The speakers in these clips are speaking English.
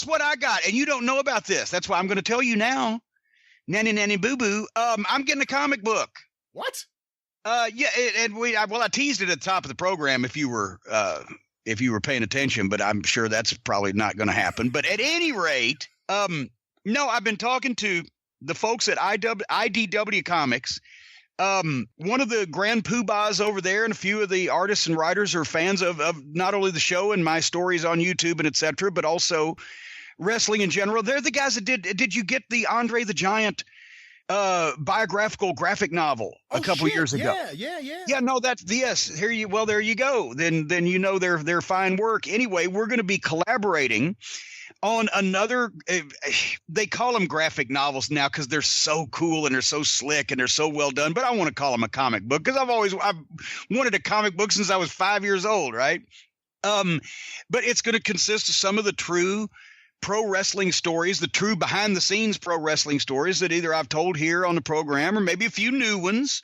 guess what I got? And you don't know about this. That's why I'm going to tell you now. Nanny, nanny, boo, boo. I'm getting a comic book. What? Yeah, and I teased it at the top of the program if you were paying attention, but I'm sure that's probably not going to happen. But at any rate, no, I've been talking to the folks at IDW Comics. One of the grand poobahs over there and a few of the artists and writers are fans of not only the show and my stories on YouTube and et cetera, but also wrestling in general. They're the guys that did you get the Andre the Giant biographical graphic novel a couple years ago? Yeah, no, that's yes. There you go. Then you know their fine work. Anyway, we're going to be collaborating on another, they call them graphic novels now because they're so cool and they're so slick and they're so well done, but I want to call them a comic book because I've wanted a comic book since I was 5 years old, right? But it's going to consist of some of the true pro wrestling stories, the true behind the scenes pro wrestling stories that either I've told here on the program or maybe a few new ones.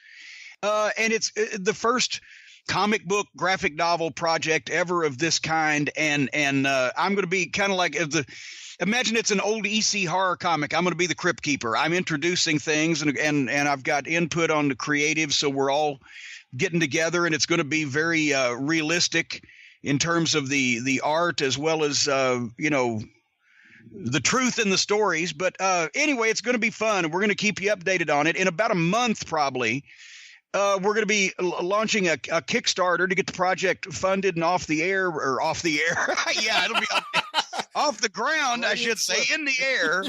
And it's the first comic book graphic novel project ever of this kind. And I'm going to be kind of like imagine it's an old EC horror comic. I'm going to be the Crypt Keeper. I'm introducing things and I've got input on the creative. So we're all getting together and it's going to be very realistic in terms of the art as well as, the truth in the stories. But anyway, it's going to be fun. And we're going to keep you updated on it. In about a month, probably, we're going to be launching a Kickstarter to get the project funded and off the air. Yeah, it'll be off the ground, I should say, in the air.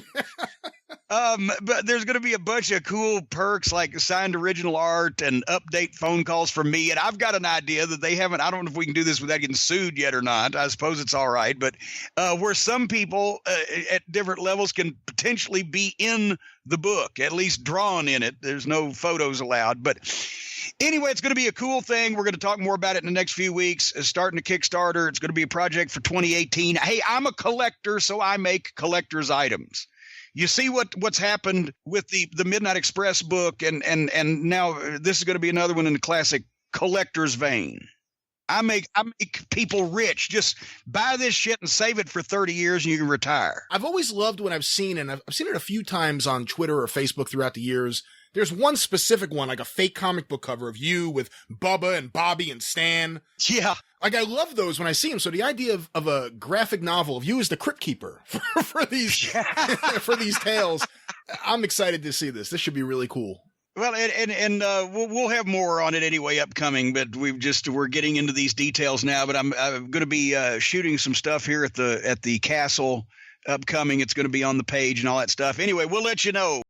But there's going to be a bunch of cool perks like signed original art and update phone calls from me. And I've got an idea that they haven't. I don't know if we can do this without getting sued yet or not. I suppose it's all right. But where some people at different levels can potentially be in the book, at least drawn in it. There's no photos allowed. But anyway, it's going to be a cool thing. We're going to talk more about it in the next few weeks. Starting a Kickstarter. It's going to be a project for 2018. Hey, I'm a collector, so I make collector's items. You see what's happened with the Midnight Express book, and now this is going to be another one in the classic collector's vein. I make people rich. Just buy this shit and save it for 30 years and you can retire. I've always loved when I've seen, and I've seen it a few times on Twitter or Facebook throughout the years. There's one specific one, like a fake comic book cover of you with Bubba and Bobby and Stan. Yeah. Like, I love those when I see them. So the idea of a graphic novel of you as the Crypt Keeper for these for these tales, I'm excited to see this. This should be really cool. Well, and we'll have more on it anyway upcoming, but we're getting into these details now. But I'm going to be shooting some stuff here at the castle upcoming. It's going to be on the page and all that stuff. Anyway, we'll let you know.